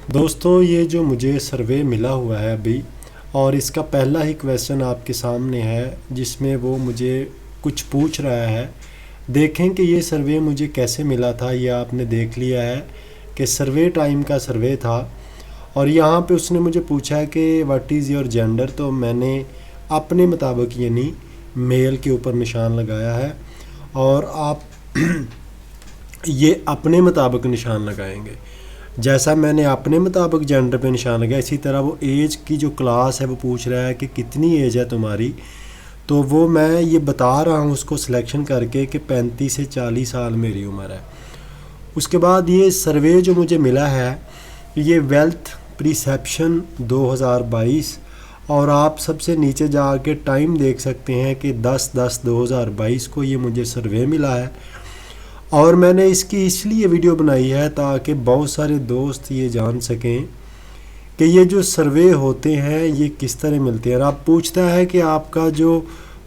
دوستو یہ جو مجھے سروے ملا ہوا ہے ابھی، اور اس کا پہلا ہی کویسچن آپ کے سامنے ہے جس میں وہ مجھے کچھ پوچھ رہا ہے۔ دیکھیں کہ یہ سروے مجھے کیسے ملا تھا۔ یہ آپ نے دیکھ لیا ہے کہ سروے ٹائم کا سروے تھا، اور یہاں پہ اس نے مجھے پوچھا کہ واٹ از یور جینڈر، تو میں نے اپنے مطابق یعنی میل کے اوپر نشان لگایا ہے، اور آپ یہ اپنے مطابق نشان لگائیں گے۔ جیسا میں نے اپنے مطابق جینڈر پہ نشان لگایا، اسی طرح وہ ایج کی جو کلاس ہے وہ پوچھ رہا ہے کہ کتنی ایج ہے تمہاری، تو وہ میں یہ بتا رہا ہوں اس کو سلیکشن کر کے کہ 35 سے 40 سال میری عمر ہے۔ اس کے بعد یہ سروے جو مجھے ملا ہے یہ ویلتھ پرسیپشن 2022، اور آپ سب سے نیچے جا کے ٹائم دیکھ سکتے ہیں کہ 10/10/2022 کو یہ مجھے سروے ملا ہے۔ اور میں نے اس کی اس لیے ویڈیو بنائی ہے تاکہ بہت سارے دوست یہ جان سکیں کہ یہ جو سروے ہوتے ہیں یہ کس طرح ملتے ہیں۔ اور آپ پوچھتا ہے کہ آپ کا جو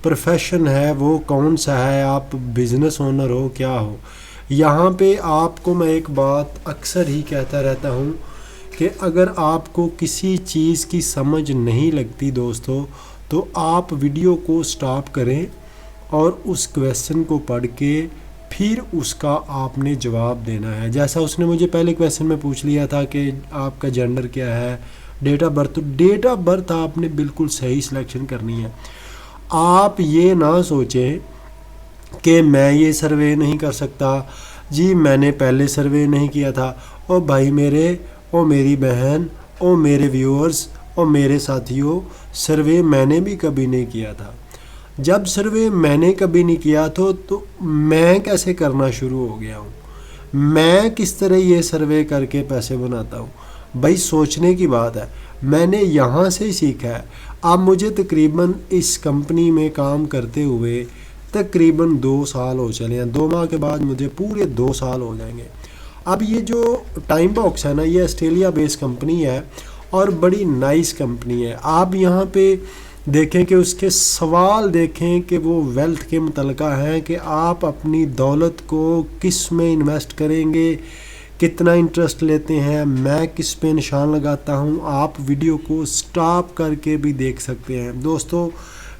پروفیشن ہے وہ کون سا ہے، آپ بزنس اونر ہو کیا ہو۔ یہاں پہ آپ کو میں ایک بات اکثر ہی کہتا رہتا ہوں کہ اگر آپ کو کسی چیز کی سمجھ نہیں لگتی دوستو، تو آپ ویڈیو کو سٹاپ کریں اور اس کویسچن کو پڑھ کے پھر اس کا آپ نے جواب دینا ہے۔ جیسا اس نے مجھے پہلے کویسچن میں پوچھ لیا تھا کہ آپ کا جینڈر کیا ہے، ڈیٹ آف برتھ، تو ڈیٹ آف برتھ آپ نے بالکل صحیح سلیکشن کرنی ہے۔ آپ یہ نہ سوچیں کہ میں یہ سروے نہیں کر سکتا، جی میں نے پہلے سروے نہیں کیا تھا۔ او بھائی میرے، او میری بہن، او میرے ویورز، او میرے ساتھیوں، سروے میں نے بھی کبھی نہیں کیا تھا۔ جب سروے میں نے کبھی نہیں کیا تو میں کیسے کرنا شروع ہو گیا ہوں، میں کس طرح یہ سروے کر کے پیسے بناتا ہوں۔ بھائی سوچنے کی بات ہے، میں نے یہاں سے سیکھا ہے۔ اب مجھے تقریباً اس کمپنی میں کام کرتے ہوئے تقریباً 2 سال ہو چلے ہیں، 2 ماہ کے بعد مجھے پورے 2 سال ہو جائیں گے۔ اب یہ جو ٹائم باکس ہے نا، یہ آسٹریلیا بیس کمپنی ہے اور بڑی نائس کمپنی ہے۔ آپ یہاں پہ دیکھیں کہ اس کے سوال دیکھیں کہ وہ ویلتھ کے متعلقہ ہیں کہ آپ اپنی دولت کو کس میں انویسٹ کریں گے، کتنا انٹرسٹ لیتے ہیں، میں کس پہ نشان لگاتا ہوں۔ آپ ویڈیو کو سٹاپ کر کے بھی دیکھ سکتے ہیں۔ دوستو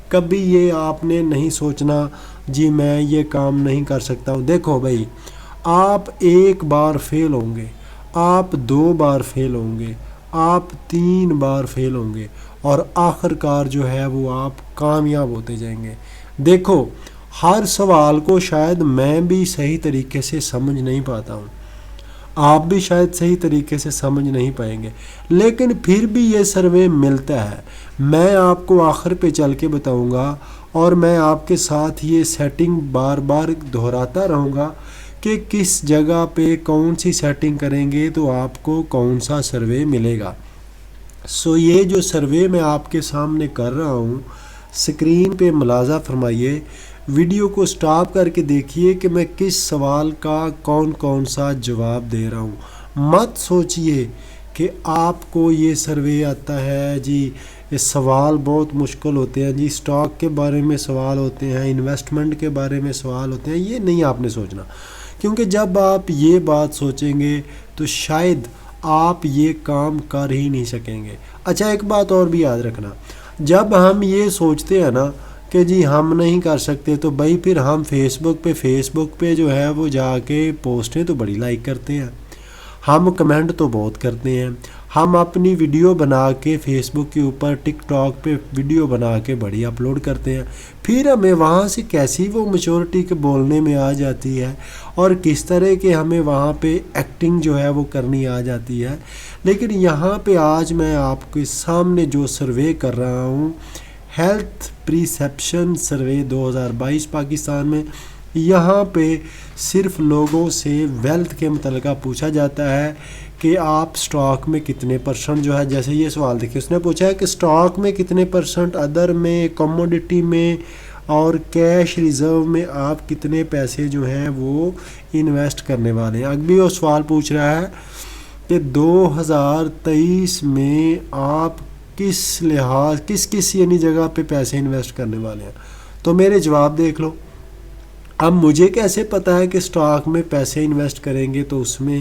کبھی یہ آپ نے نہیں سوچنا جی میں یہ کام نہیں کر سکتا ہوں۔ دیکھو بھائی، آپ 1 بار فیل ہوں گے، آپ 2 بار فیل ہوں گے، آپ 3 بار فیل ہوں گے، اور آخر کار جو ہے وہ آپ کامیاب ہوتے جائیں گے۔ دیکھو ہر سوال کو شاید میں بھی صحیح طریقے سے سمجھ نہیں پاتا ہوں، آپ بھی شاید صحیح طریقے سے سمجھ نہیں پائیں گے، لیکن پھر بھی یہ سروے ملتا ہے۔ میں آپ کو آخر پہ چل کے بتاؤں گا، اور میں آپ کے ساتھ یہ سیٹنگ بار بار دہراتا رہوں گا کہ کس جگہ پہ کون سی سیٹنگ کریں گے تو آپ کو کون سا سروے ملے گا۔ یہ جو سروے میں آپ کے سامنے کر رہا ہوں، سکرین پہ ملاحظہ فرمائیے، ویڈیو کو سٹاپ کر کے دیکھیے کہ میں کس سوال کا کون سا جواب دے رہا ہوں۔ مت سوچئے کہ آپ کو یہ سروے آتا ہے جی، یہ سوال بہت مشکل ہوتے ہیں جی، سٹاک کے بارے میں سوال ہوتے ہیں، انویسٹمنٹ کے بارے میں سوال ہوتے ہیں، یہ نہیں آپ نے سوچنا، کیونکہ جب آپ یہ بات سوچیں گے تو شاید آپ یہ کام کر ہی نہیں سکیں گے۔ اچھا ایک بات اور بھی یاد رکھنا، جب ہم یہ سوچتے ہیں نا کہ جی ہم نہیں کر سکتے، تو بھائی پھر ہم فیس بک پہ جو ہے وہ جا کے پوسٹیں تو بڑی لائک کرتے ہیں، ہم کمنٹ تو بہت کرتے ہیں، ہم اپنی ویڈیو بنا کے فیس بک کے اوپر ٹک ٹاک پہ ویڈیو بنا کے بڑی اپلوڈ کرتے ہیں، پھر ہمیں وہاں سے کیسی وہ میچورٹی کے بولنے میں آ جاتی ہے، اور کس طرح کے ہمیں وہاں پہ ایکٹنگ جو ہے وہ کرنی آ جاتی ہے۔ لیکن یہاں پہ آج میں آپ کے سامنے جو سروے کر رہا ہوں، ہیلتھ پرسیپشن سروے 2022 پاکستان میں، یہاں پہ صرف لوگوں سے ویلتھ کے متعلقہ پوچھا جاتا ہے کہ آپ سٹاک میں کتنے پرسنٹ جو ہے، جیسے یہ سوال دیکھیں، اس نے پوچھا ہے کہ سٹاک میں کتنے پرسنٹ، ادر میں، کموڈٹی میں اور کیش ریزرو میں آپ کتنے پیسے جو ہیں وہ انویسٹ کرنے والے ہیں۔ ابھی وہ سوال پوچھ رہا ہے کہ 2023 میں آپ کس یعنی جگہ پہ پیسے انویسٹ کرنے والے ہیں، تو میرے جواب دیکھ لو۔ اب مجھے کیسے پتہ ہے کہ سٹاک میں پیسے انویسٹ کریں گے تو اس میں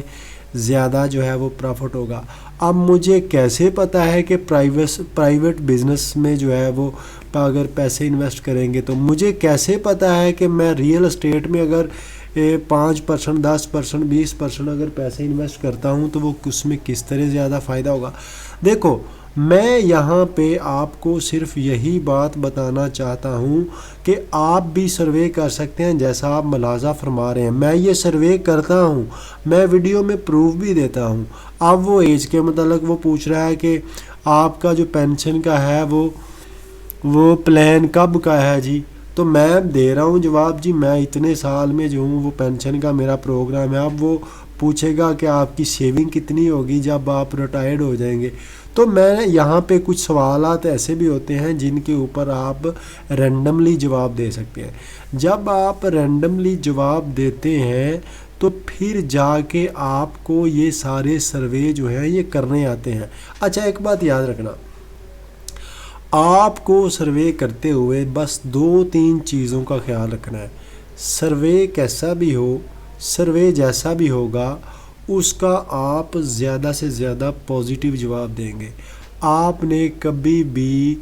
زیادہ جو ہے وہ پروفٹ ہوگا۔ اب مجھے کیسے پتہ ہے کہ پرائیویٹ بزنس میں جو ہے وہ اگر پیسے انویسٹ کریں گے تو مجھے کیسے پتہ ہے کہ میں ریئل اسٹیٹ میں اگر 5%، 10%، 20% اگر پیسے انویسٹ کرتا ہوں تو وہ اس میں کس طرح زیادہ فائدہ ہوگا؟ دیکھو، میں یہاں پہ آپ کو صرف یہی بات بتانا چاہتا ہوں کہ آپ بھی سروے کر سکتے ہیں جیسا آپ ملاحظہ فرما رہے ہیں۔ میں یہ سروے کرتا ہوں، میں ویڈیو میں پروف بھی دیتا ہوں۔ اب وہ ایج کے متعلق وہ پوچھ رہا ہے کہ آپ کا جو پینشن کا ہے وہ پلان کب کا ہے جی؟ تو میں دے رہا ہوں جواب، جی میں اتنے سال میں جو ہوں وہ پینشن کا میرا پروگرام ہے۔ اب وہ پوچھے گا کہ آپ کی سیونگ کتنی ہوگی جب آپ ریٹائرڈ ہو جائیں گے؟ تو میں یہاں پہ کچھ سوالات ایسے بھی ہوتے ہیں جن کے اوپر آپ رینڈملی جواب دے سکتے ہیں۔ جب آپ رینڈملی جواب دیتے ہیں تو پھر جا کے آپ کو یہ سارے سروے جو ہیں یہ کرنے آتے ہیں۔ اچھا، ایک بات یاد رکھنا، آپ کو سروے کرتے ہوئے بس 2-3 چیزوں کا خیال رکھنا ہے۔ سروے کیسا بھی ہو، سروے جیسا بھی ہوگا، اس کا آپ زیادہ سے زیادہ پازیٹیو جواب دیں گے۔ آپ نے کبھی بھی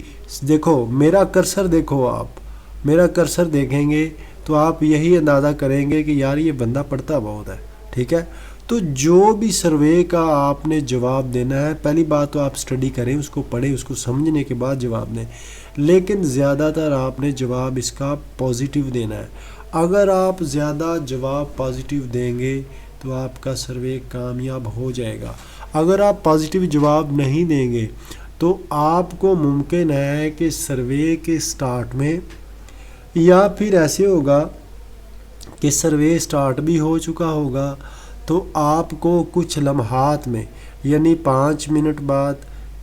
دیکھو میرا کرسر، دیکھو آپ میرا کرسر دیکھیں گے تو آپ یہی اندازہ کریں گے کہ یار یہ بندہ پڑھتا بہت ہے، ٹھیک ہے؟ تو جو بھی سروے کا آپ نے جواب دینا ہے، پہلی بات تو آپ سٹڈی کریں، اس کو پڑھیں، اس کو سمجھنے کے بعد جواب دیں، لیکن زیادہ تر آپ نے جواب اس کا پازیٹیو دینا ہے۔ اگر آپ زیادہ جواب پازیٹیو دیں گے تو آپ کا سروے کامیاب ہو جائے گا۔ اگر آپ پازیٹیو جواب نہیں دیں گے تو آپ کو ممکن ہے کہ سروے کے سٹارٹ میں، یا پھر ایسے ہوگا کہ سروے سٹارٹ بھی ہو چکا ہوگا تو آپ کو کچھ لمحات میں، یعنی 5 منٹ بعد،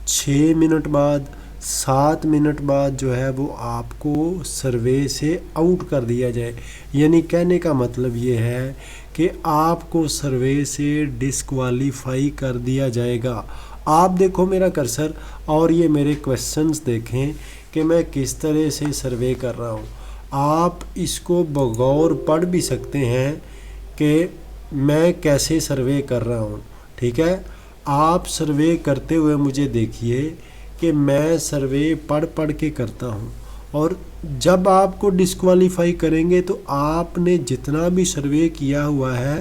6 منٹ بعد، 7 منٹ بعد جو ہے وہ آپ کو سروے سے آؤٹ کر دیا جائے۔ یعنی کہنے کا مطلب یہ ہے کہ آپ کو سروے سے ڈسکوالیفائی کر دیا جائے گا۔ آپ دیکھو میرا کرسر اور یہ میرے کویسچنز دیکھیں کہ میں کس طرح سے سروے کر رہا ہوں۔ آپ اس کو بغور پڑھ بھی سکتے ہیں کہ میں کیسے سروے کر رہا ہوں، ٹھیک ہے؟ آپ سروے کرتے ہوئے مجھے دیکھیے کہ میں سروے پڑھ کے کرتا ہوں، اور جب آپ کو ڈسکوالیفائی کریں گے تو آپ نے جتنا بھی سروے کیا ہوا ہے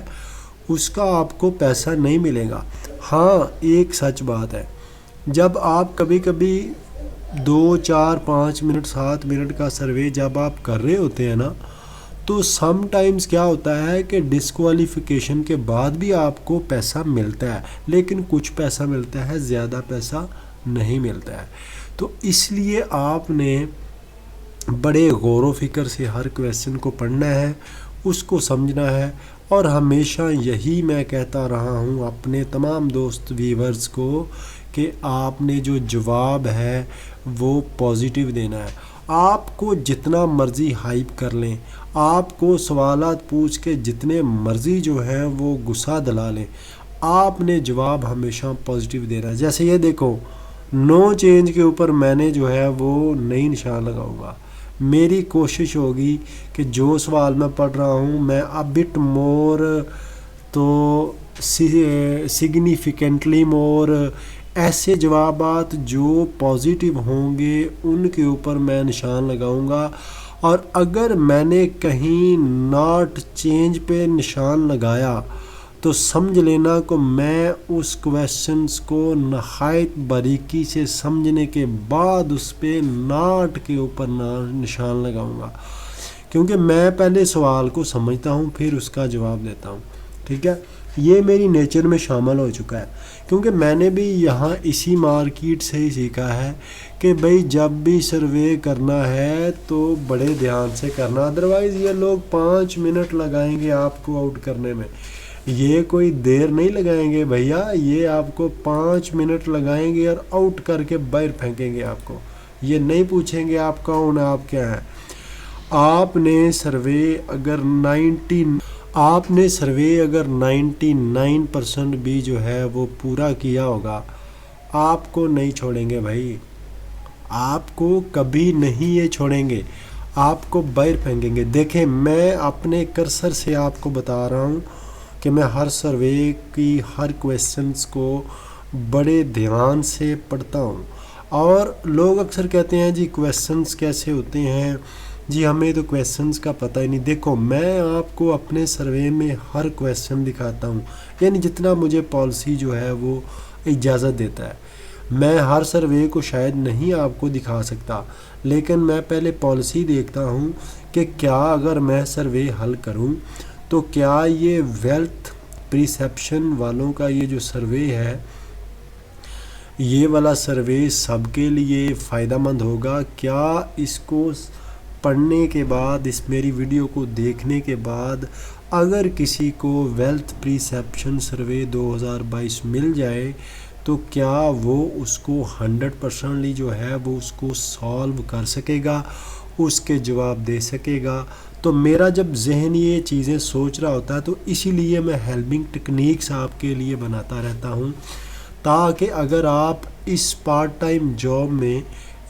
اس کا آپ کو پیسہ نہیں ملے گا۔ ہاں، ایک سچ بات ہے، جب آپ کبھی 2، 4، 5 منٹ، 7 منٹ کا سروے جب آپ کر رہے ہوتے ہیں نا، تو سم ٹائمز کیا ہوتا ہے کہ ڈسکوالیفیکیشن کے بعد بھی آپ کو پیسہ ملتا ہے، لیکن کچھ پیسہ ملتا ہے، زیادہ پیسہ نہیں ملتا ہے۔ تو اس لیے آپ نے بڑے غور و فکر سے ہر کویسچن کو پڑھنا ہے، اس کو سمجھنا ہے، اور ہمیشہ یہی میں کہتا رہا ہوں اپنے تمام دوست ویورز کو کہ آپ نے جو جواب ہے وہ پازیٹیو دینا ہے۔ آپ کو جتنا مرضی ہائپ کر لیں، آپ کو سوالات پوچھ کے جتنے مرضی جو ہیں وہ غصہ دلا لیں، آپ نے جواب ہمیشہ پازیٹیو دینا ہے۔ جیسے یہ دیکھو، نو چینج کے اوپر میں نے جو ہے وہ نئی نشان لگاؤں گا۔ میری کوشش ہوگی کہ جو سوال میں پڑھ رہا ہوں میں بٹ مور تو سگنیفیکنٹلی مور، ایسے جوابات جو پازیٹیو ہوں گے ان کے اوپر میں نشان لگاؤں گا، اور اگر میں نے کہیں ناٹ چینج پہ نشان لگایا تو سمجھ لینا کہ میں اس کویسچنز کو نہایت باریکی سے سمجھنے کے بعد اس پہ ناٹ کے اوپر نشان لگاؤں گا، کیونکہ میں پہلے سوال کو سمجھتا ہوں پھر اس کا جواب دیتا ہوں، ٹھیک ہے؟ یہ میری نیچر میں شامل ہو چکا ہے، کیونکہ میں نے بھی یہاں اسی مارکیٹ سے ہی سیکھا ہے کہ بھئی جب بھی سروے کرنا ہے تو بڑے دھیان سے کرنا، ادروائز یہ لوگ 5 منٹ لگائیں گے آپ کو آؤٹ کرنے میں، یہ کوئی دیر نہیں لگائیں گے بھیا، یہ آپ کو 5 منٹ لگائیں گے اور آؤٹ کر کے باہر پھینکیں گے آپ کو، یہ نہیں پوچھیں گے آپ کون ہیں، آپ کیا ہیں۔ آپ نے سروے اگر 99% بھی جو ہے وہ پورا کیا ہوگا، آپ کو نہیں چھوڑیں گے بھائی، آپ کو کبھی نہیں یہ چھوڑیں گے، آپ کو باہر پھینکیں گے۔ دیکھیں میں اپنے کرسر سے آپ کو بتا رہا ہوں کہ میں ہر سروے کی ہر کویسچنس کو بڑے دھیان سے پڑھتا ہوں. اور لوگ اکثر کہتے ہیں جی کویسچنس کیسے ہوتے ہیں، جی ہمیں تو کویسچنس کا پتہ ہی نہیں. دیکھو میں آپ کو اپنے سروے میں ہر کویسچن دکھاتا ہوں، یعنی جتنا مجھے پالیسی جو ہے وہ اجازت دیتا ہے. میں ہر سروے کو شاید نہیں آپ کو دکھا سکتا، لیکن میں پہلے پالیسی دیکھتا ہوں کہ کیا اگر میں سروے حل کروں تو کیا یہ ویلتھ پرسیپشن والوں کا یہ جو سروے ہے، یہ والا سروے سب کے لیے فائدہ مند ہوگا. کیا اس کو پڑھنے کے بعد، اس میری ویڈیو کو دیکھنے کے بعد اگر کسی کو ویلتھ پرسیپشن سروے 2022 مل جائے تو کیا وہ اس کو 100% جو ہے وہ اس کو سالو کر سکے گا، اس کے جواب دے سکے گا؟ تو میرا جب ذہن یہ چیزیں سوچ رہا ہوتا ہے تو اسی لیے میں ہیلپنگ ٹیکنیکس آپ کے لیے بناتا رہتا ہوں، تاکہ اگر آپ اس پارٹ ٹائم جاب میں،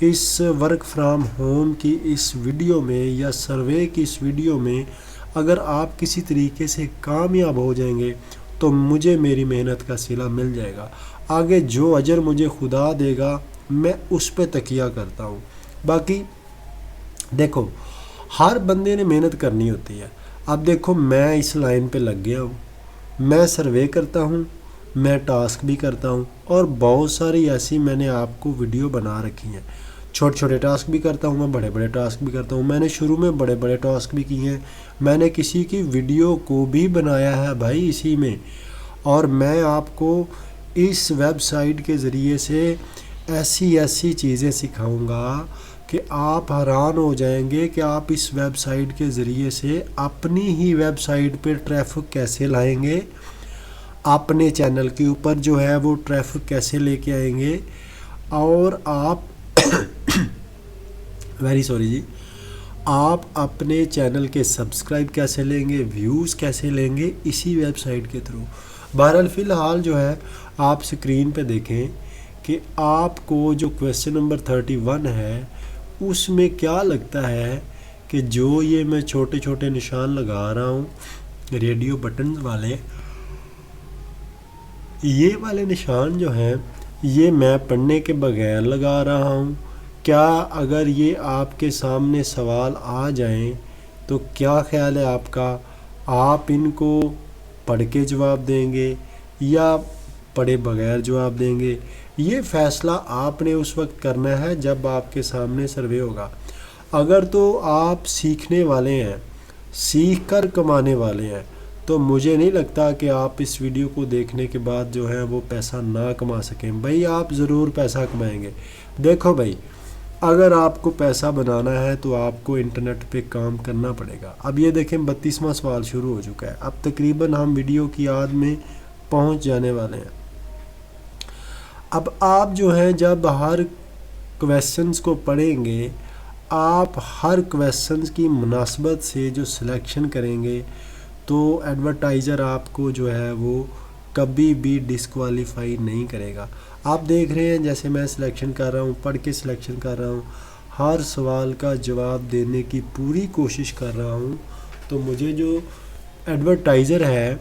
اس ورک فرام ہوم کی اس ویڈیو میں یا سروے کی اس ویڈیو میں اگر آپ کسی طریقے سے کامیاب ہو جائیں گے تو مجھے میری محنت کا صلہ مل جائے گا. آگے جو اجر مجھے خدا دے گا میں اس پہ تکیہ کرتا ہوں. باقی دیکھو ہر بندے نے محنت کرنی ہوتی ہے. اب دیکھو میں اس لائن پہ لگ گیا ہوں، میں سروے کرتا ہوں، میں ٹاسک بھی کرتا ہوں، اور بہت ساری ایسی میں نے آپ کو ویڈیو بنا رکھی ہیں. چھوٹے چھوٹے ٹاسک بھی کرتا ہوں، میں بڑے بڑے ٹاسک بھی کرتا ہوں. میں نے شروع میں بڑے بڑے ٹاسک بھی کیے ہیں، میں نے کسی کی ویڈیو کو بھی بنایا ہے بھائی اسی میں. اور میں آپ کو اس ویب سائٹ کے ذریعے سے ایسی چیزیں سکھاؤں گا کہ آپ حیران ہو جائیں گے کہ آپ اس ویب سائٹ کے ذریعے سے اپنی ہی ویب سائٹ پہ ٹریفک کیسے لائیں گے، اپنے چینل کے اوپر جو ہے وہ ٹریفک کیسے لے کے آئیں گے، اور آپ آپ اپنے چینل کے سبسکرائب کیسے لیں گے، ویوز کیسے لیں گے اسی ویب سائٹ کے تھرو. بہرحال فی الحال جو ہے آپ سکرین پہ دیکھیں کہ آپ کو جو کویسچن نمبر 31 ہے اس میں کیا لگتا ہے کہ جو یہ میں چھوٹے چھوٹے نشان لگا رہا ہوں ریڈیو بٹن والے، یہ والے نشان جو ہیں یہ میں پڑھنے کے بغیر لگا رہا ہوں. کیا اگر یہ آپ کے سامنے سوال آ جائیں تو کیا خیال ہے آپ کا، آپ ان کو پڑھ کے جواب دیں گے یا پڑھے بغیر جواب دیں گے؟ یہ فیصلہ آپ نے اس وقت کرنا ہے جب آپ کے سامنے سروے ہوگا. اگر تو آپ سیکھنے والے ہیں، سیکھ کر کمانے والے ہیں، تو مجھے نہیں لگتا کہ آپ اس ویڈیو کو دیکھنے کے بعد جو ہے وہ پیسہ نہ کما سکیں. بھائی آپ ضرور پیسہ کمائیں گے. دیکھو بھائی اگر آپ کو پیسہ بنانا ہے تو آپ کو انٹرنیٹ پہ کام کرنا پڑے گا. اب یہ دیکھیں 32واں سوال شروع ہو چکا ہے. اب تقریباً ہم ویڈیو کی آدھ میں پہنچ جانے والے ہیں. اب آپ جو ہیں جب ہر کویسچنس کو پڑھیں گے، آپ ہر کویسچنس کی مناسبت سے جو سلیکشن کریں گے تو ایڈورٹائزر آپ کو جو ہے وہ کبھی بھی ڈسکوالیفائی نہیں کرے گا. آپ دیکھ رہے ہیں جیسے میں سلیکشن کر رہا ہوں، پڑھ کے سلیکشن کر رہا ہوں، ہر سوال کا جواب دینے کی پوری کوشش کر رہا ہوں. تو مجھے جو ایڈورٹائزر ہے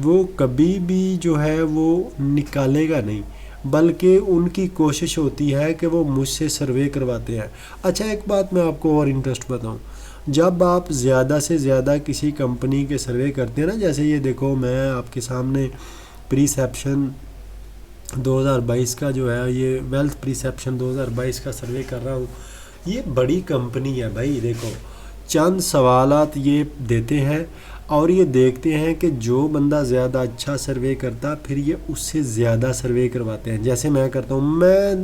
وہ کبھی بھی جو ہے وہ نکالے گا نہیں، بلکہ ان کی کوشش ہوتی ہے کہ وہ مجھ سے سروے کرواتے ہیں. اچھا ایک بات میں آپ کو اور انٹرسٹ بتاؤں، جب آپ زیادہ سے زیادہ کسی کمپنی کے سروے کرتے ہیں نا، جیسے یہ دیکھو میں آپ کے سامنے پریسیپشن 2022 کا جو ہے یہ ویلتھ پریسیپشن 2022 کا سروے کر رہا ہوں. یہ بڑی کمپنی ہے بھائی. دیکھو چند سوالات یہ دیتے ہیں اور یہ دیکھتے ہیں کہ جو بندہ زیادہ اچھا سروے کرتا پھر یہ اس سے زیادہ سروے کرواتے ہیں. جیسے میں کرتا ہوں، میں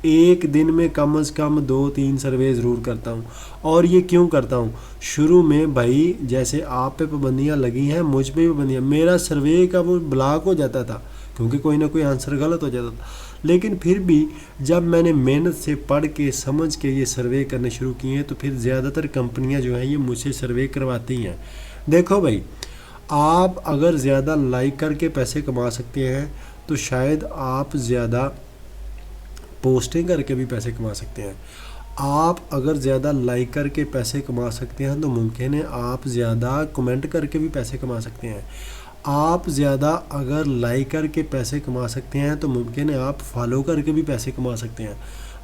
ایک دن میں کم از کم 2-3 سروے ضرور کرتا ہوں. اور یہ کیوں کرتا ہوں؟ شروع میں بھائی جیسے آپ پہ پابندیاں لگی ہیں، مجھ پہ بھی پابندیاں، میرا سروے کا وہ بلاک ہو جاتا تھا کیونکہ کوئی نہ کوئی آنسر غلط ہو جاتا تھا. لیکن پھر بھی جب میں نے محنت سے پڑھ کے سمجھ کے یہ سروے کرنے شروع کیے ہیں تو پھر زیادہ تر کمپنیاں جو ہیں یہ مجھ سے سروے کرواتی ہیں. دیکھو بھائی آپ اگر زیادہ لائک کر کے پیسے کما سکتے ہیں تو شاید آپ زیادہ پوسٹیں کر کے بھی پیسے کما سکتے ہیں. آپ اگر زیادہ لائک کر کے پیسے کما سکتے ہیں تو ممکن ہے آپ زیادہ کمنٹ کر کے بھی پیسے کما سکتے ہیں. آپ زیادہ اگر لائک کر کے پیسے کما سکتے ہیں تو ممکن ہے آپ فالو کر کے بھی پیسے کما سکتے ہیں.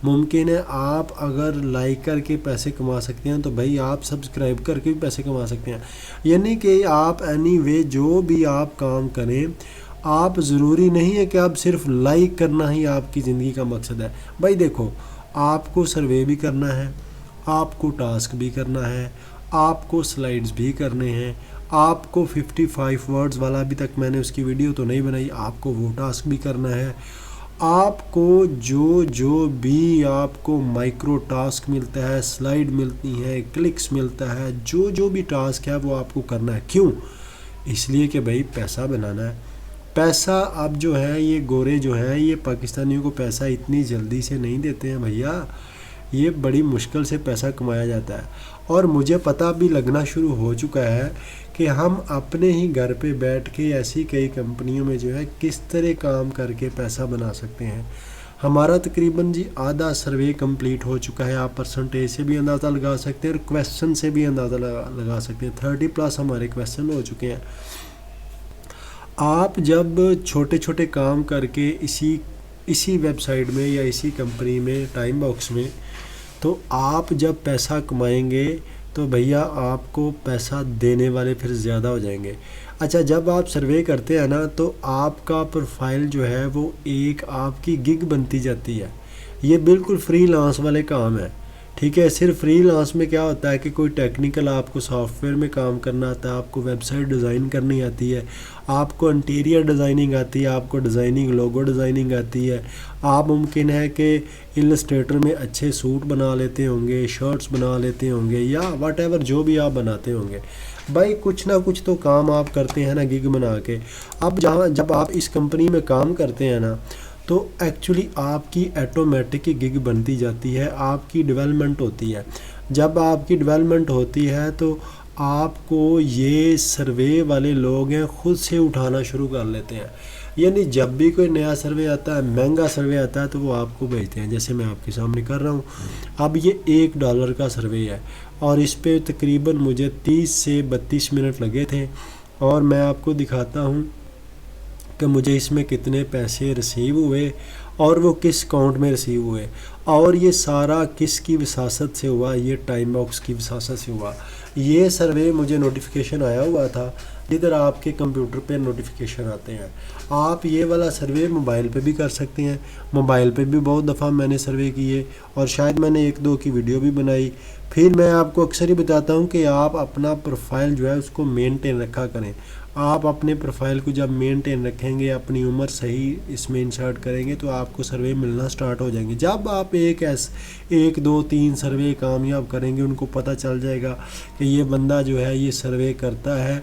ممکن ہے آپ اگر لائک کر کے پیسے کما سکتے ہیں تو بھائی آپ سبسکرائب کر کے بھی پیسے کما سکتے ہیں. یعنی کہ آپ اینی وے جو بھی آپ کام کریں، آپ ضروری نہیں ہے کہ آپ صرف لائک کرنا ہی آپ کی زندگی کا مقصد ہے. بھائی دیکھو، آپ کو سروے بھی کرنا ہے، آپ کو ٹاسک بھی کرنا ہے، آپ کو سلائیڈز بھی کرنے ہیں، آپ کو 55 ورڈز والا ابھی تک میں نے اس کی ویڈیو تو نہیں بنائی، آپ کو وہ ٹاسک بھی کرنا ہے. آپ کو جو بھی آپ کو مائکرو ٹاسک ملتا ہے، سلائیڈ ملتی ہیں، کلکس ملتا ہے، جو بھی ٹاسک ہے وہ آپ کو کرنا ہے. کیوں؟ اس لیے کہ بھائی پیسہ بنانا ہے. پیسہ اب جو ہے یہ گورے جو ہیں یہ پاکستانیوں کو پیسہ اتنی جلدی سے نہیں دیتے ہیں بھیا، یہ بڑی مشکل سے پیسہ کمایا جاتا ہے. اور مجھے پتہ بھی لگنا شروع ہو چکا ہے کہ ہم اپنے ہی گھر پہ بیٹھ کے ایسی کئی کمپنیوں میں جو ہے کس طرح کام کر کے پیسہ بنا سکتے ہیں. ہمارا تقریباً جی آدھا سروے کمپلیٹ ہو چکا ہے. آپ پرسنٹیج سے بھی اندازہ لگا سکتے ہیں اور کویسچن سے بھی اندازہ لگا سکتے ہیں. 30+ ہمارے کویسچن ہو چکے ہیں. آپ جب چھوٹے چھوٹے کام کر کے اسی ویب سائٹ میں یا اسی کمپنی میں ٹائم باکس میں، تو آپ جب پیسہ کمائیں گے تو بھیا آپ کو پیسہ دینے والے پھر زیادہ ہو جائیں گے. اچھا، جب آپ سروے کرتے ہیں نا تو آپ کا پروفائل جو ہے وہ ایک آپ کی گگ بنتی جاتی ہے. یہ بالکل فری لانس والے کام ہے. ٹھیک ہے، صرف فری لانس میں کیا ہوتا ہے کہ کوئی ٹیکنیکل آپ کو سافٹ ویئر میں کام کرنا آتا ہے، آپ کو ویب سائٹ ڈیزائن کرنی آتی ہے، آپ کو انٹیریئر ڈیزائننگ آتی ہے، آپ کو ڈیزائننگ لوگو ڈیزائننگ آتی ہے، آپ ممکن ہے کہ السٹریٹر میں اچھے سوٹ بنا لیتے ہوں گے، شرٹس بنا لیتے ہوں گے، یا واٹ ایور جو بھی آپ بناتے ہوں گے. بھائی کچھ نہ کچھ تو کام آپ کرتے ہیں نا گگ بنا کے. اب جب آپ اس کمپنی میں کام کرتے ہیں نا تو ایکچولی آپ کی ایٹومیٹک گگ بنتی جاتی ہے، آپ کی ڈیولپمنٹ ہوتی ہے. جب آپ کی ڈیولپمنٹ ہوتی ہے تو آپ کو یہ سروے والے لوگ ہیں خود سے اٹھانا شروع کر لیتے ہیں. یعنی جب بھی کوئی نیا سروے آتا ہے، مہنگا سروے آتا ہے، تو وہ آپ کو بھیجتے ہیں. جیسے میں آپ کے سامنے کر رہا ہوں، اب یہ $1 کا سروے ہے اور اس پہ تقریباً مجھے 30 سے 32 منٹ لگے تھے. اور میں آپ کو دکھاتا ہوں کہ مجھے اس میں کتنے پیسے ریسیو ہوئے اور وہ کس اکاؤنٹ میں ریسیو ہوئے، اور یہ سارا کس کی وساست سے ہوا. یہ ٹائم باکس کی وساست سے ہوا. یہ سروے مجھے نوٹیفیکیشن آیا ہوا تھا جدھر آپ کے کمپیوٹر پہ نوٹیفیکیشن آتے ہیں. آپ یہ والا سروے موبائل پہ بھی کر سکتے ہیں. موبائل پہ بھی بہت دفعہ میں نے سروے کیے اور شاید میں نے 1-2 کی ویڈیو بھی بنائی. پھر میں آپ کو اکثر ہی بتاتا ہوں کہ آپ اپنا پروفائل جو ہے اس کو مینٹین رکھا کریں. آپ اپنے پروفائل کو جب مینٹین رکھیں گے، اپنی عمر صحیح اس میں انسرٹ کریں گے تو آپ کو سروے ملنا سٹارٹ ہو جائیں گے. جب آپ 1 2 3 سروے کامیاب کریں گے، ان کو پتہ چل جائے گا کہ یہ بندہ جو ہے یہ سروے کرتا ہے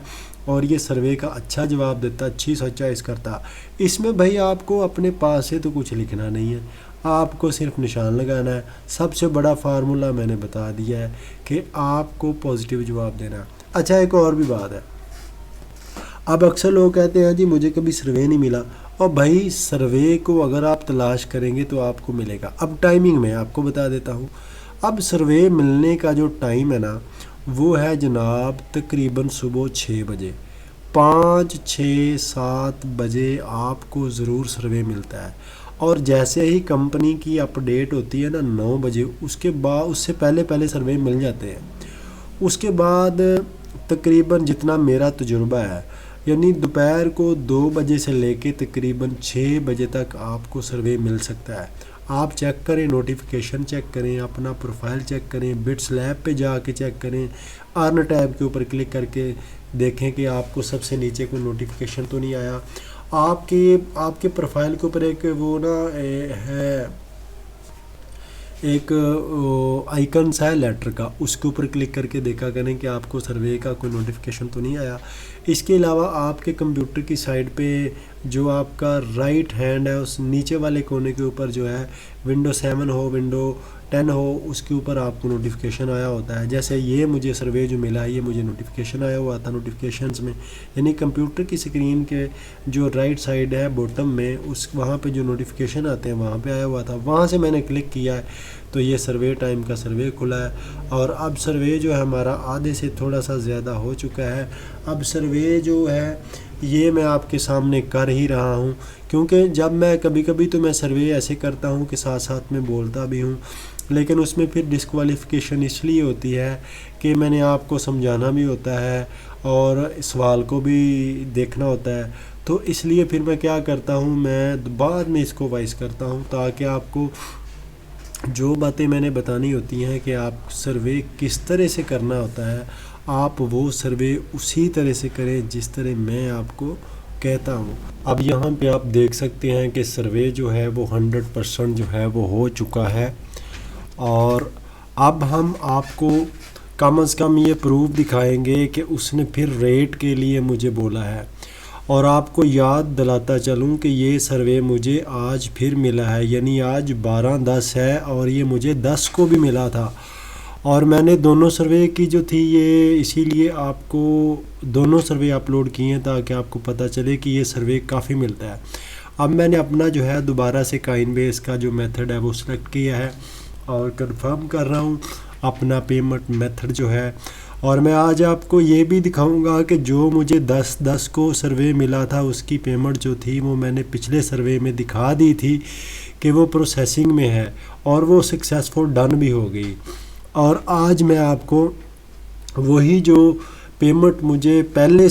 اور یہ سروے کا اچھا جواب دیتا، اچھی سچائز کرتا. اس میں بھائی آپ کو اپنے پاس سے تو کچھ لکھنا نہیں ہے، آپ کو صرف نشان لگانا ہے. سب سے بڑا فارمولہ میں نے بتا دیا ہے کہ آپ کو پازیٹیو جواب دینا. اچھا، ایک اور بھی بات ہے. اب اکثر لوگ کہتے ہیں جی مجھے کبھی سروے نہیں ملا. اور بھائی سروے کو اگر آپ تلاش کریں گے تو آپ کو ملے گا. اب ٹائمنگ میں آپ کو بتا دیتا ہوں. اب سروے ملنے کا جو ٹائم ہے نا وہ ہے جناب تقریباً صبح 6 بجے. 5 6 7 بجے آپ کو ضرور سروے ملتا ہے. اور جیسے ہی کمپنی کی اپ ڈیٹ ہوتی ہے نا 9 بجے، اس سے پہلے سروے مل جاتے ہیں. اس کے بعد تقریباً جتنا میرا تجربہ ہے، یعنی دوپہر کو 2 بجے سے لے کے تقریباً 6 بجے تک آپ کو سروے مل سکتا ہے. آپ چیک کریں، نوٹیفیکیشن چیک کریں، اپنا پروفائل چیک کریں، بٹس لیب پہ جا کے چیک کریں، ارن ٹیب کے اوپر کلک کر کے دیکھیں کہ آپ کو سب سے نیچے کوئی نوٹیفیکیشن تو نہیں آیا. آپ کے پروفائل کے اوپر ایک وہ نا ہے، ایک آئیکنس ہے لیٹر کا، اس کے اوپر کلک کر کے دیکھا کریں کہ آپ کو سروے کا کوئی نوٹیفیکیشن تو نہیں آیا. اس کے علاوہ آپ کے کمپیوٹر کی سائڈ پہ جو آپ کا رائٹ ہینڈ ہے اس نیچے والے کونے کے اوپر جو ہے ونڈو 7 ہو، ونڈو 10 ہو، اس کے اوپر آپ کو نوٹیفیکیشن آیا ہوتا ہے. جیسے یہ مجھے سروے جو ملا ہے یہ مجھے نوٹیفیکیشن آیا ہوا تھا نوٹیفیکیشنز میں، یعنی کمپیوٹر کی اسکرین کے جو رائٹ سائڈ ہے باٹم میں وہاں پہ جو نوٹیفیکیشن آتے ہیں وہاں پہ آیا ہوا تھا. وہاں سے میں نے کلک کیا ہے تو یہ سروے ٹائم کا سروے کھلا ہے. اور اب سروے جو ہے ہمارا آدھے سے تھوڑا سا زیادہ ہو چکا ہے. اب سروے جو ہے یہ میں آپ کے سامنے کر ہی رہا ہوں، کیونکہ جب میں کبھی کبھی تو میں سروے ایسے کرتا ہوں کہ ساتھ ساتھ میں بولتا بھی ہوں، لیکن اس میں پھر ڈسکوالیفیکیشن اس لیے ہوتی ہے کہ میں نے آپ کو سمجھانا بھی ہوتا ہے اور سوال کو بھی دیکھنا ہوتا ہے، تو اس لیے پھر میں کیا کرتا ہوں، میں بعد میں اس کو وائس کرتا ہوں تاکہ آپ کو جو باتیں میں نے بتانی ہوتی ہیں کہ آپ سروے کس طرح سے کرنا ہوتا ہے، آپ وہ سروے اسی طرح سے کریں جس طرح میں آپ کو کہتا ہوں۔ اب یہاں پہ آپ دیکھ سکتے ہیں کہ سروے جو ہے وہ 100% جو ہے وہ ہو چکا ہے، اور اب ہم آپ کو کم از کم یہ پروف دکھائیں گے کہ اس نے پھر ریٹ کے لیے مجھے بولا ہے، اور آپ کو یاد دلاتا چلوں کہ یہ سروے مجھے آج پھر ملا ہے، یعنی آج 12/10 ہے اور یہ مجھے 10 کو بھی ملا تھا، اور میں نے دونوں سروے کی جو تھی یہ اسی لیے آپ کو دونوں سروے اپلوڈ کیے ہیں تاکہ آپ کو پتہ چلے کہ یہ سروے کافی ملتا ہے۔ اب میں نے اپنا جو ہے دوبارہ سے کائن بیس کا جو میتھڈ ہے وہ سلیکٹ کیا ہے اور کنفرم کر رہا ہوں اپنا پیمنٹ میتھڈ جو ہے، اور میں آج آپ کو یہ بھی دکھاؤں گا کہ جو مجھے 10/10 کو سروے ملا تھا اس کی پیمنٹ جو تھی وہ میں نے پچھلے سروے میں دکھا دی تھی کہ وہ پروسیسنگ میں ہے اور وہ سکسیسفل ڈن بھی ہو گئی، اور آج میں آپ کو وہی جو پیمنٹ مجھے پہلے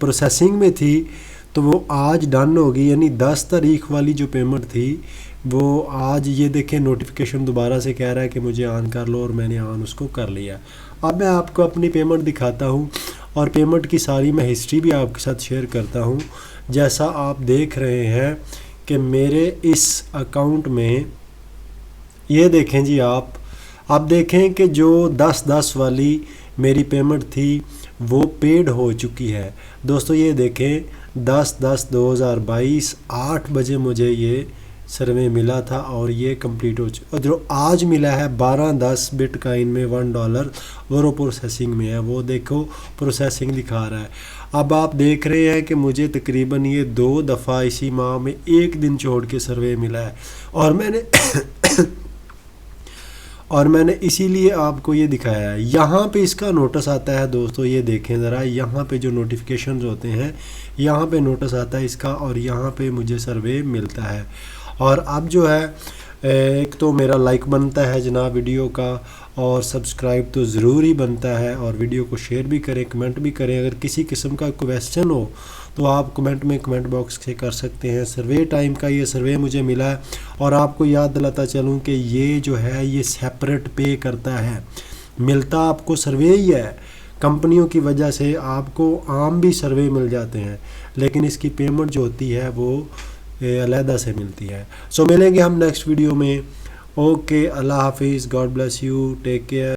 پروسیسنگ میں تھی تو وہ آج ڈن ہوگی، یعنی 10 تاریخ والی جو پیمنٹ تھی وہ آج یہ دیکھیں نوٹیفیکیشن دوبارہ سے کہہ رہا ہے کہ مجھے آن کر لو، اور میں نے آن اس کو کر لیا۔ اب میں آپ کو اپنی پیمنٹ دکھاتا ہوں اور پیمنٹ کی ساری میں ہسٹری بھی آپ کے ساتھ شیئر کرتا ہوں، جیسا آپ دیکھ رہے ہیں کہ میرے اس اکاؤنٹ میں یہ دیکھیں جی آپ دیکھیں کہ جو 10/10 والی میری پیمنٹ تھی وہ پیڈ ہو چکی ہے دوستو۔ یہ دیکھیں 10/10/2022 8 بجے مجھے یہ سروے ملا تھا اور یہ کمپلیٹ ہو چکا، اور جو آج ملا ہے 12/10 بٹ کائن میں $1 وہ پروسیسنگ میں ہے، وہ دیکھو پروسیسنگ دکھا رہا ہے۔ اب آپ دیکھ رہے ہیں کہ مجھے تقریباً یہ 2 دفعہ اسی ماہ میں 1 دن چھوڑ کے سروے ملا ہے، اور میں نے اسی لیے آپ کو یہ دکھایا ہے۔ یہاں پہ اس کا نوٹس آتا ہے دوستو، یہ دیکھیں ذرا، یہاں پہ جو نوٹیفیکیشنز ہوتے ہیں یہاں پہ نوٹس آتا ہے اس کا، اور یہاں پہ مجھے سروے ملتا ہے۔ اور اب جو ہے ایک تو میرا لائک بنتا ہے جناب ویڈیو کا، اور سبسکرائب تو ضرور ہی بنتا ہے، اور ویڈیو کو شیئر بھی کریں، کمنٹ بھی کریں۔ اگر کسی قسم کا کویسچن ہو تو آپ کمنٹ میں کمنٹ باکس سے کر سکتے ہیں۔ سروے ٹائم کا یہ سروے مجھے ملا ہے، اور آپ کو یاد دلاتا چلوں کہ یہ جو ہے یہ سیپریٹ پے کرتا ہے، ملتا آپ کو سروے ہی ہے، کمپنیوں کی وجہ سے آپ کو عام بھی سروے مل جاتے ہیں، لیکن اس کی پیمنٹ جو ہوتی ہے وہ علیحدہ سے ملتی ہے۔ سو ملیں گے ہم نیکسٹ ویڈیو میں۔ اوکے، اللہ حافظ، God bless you, take care.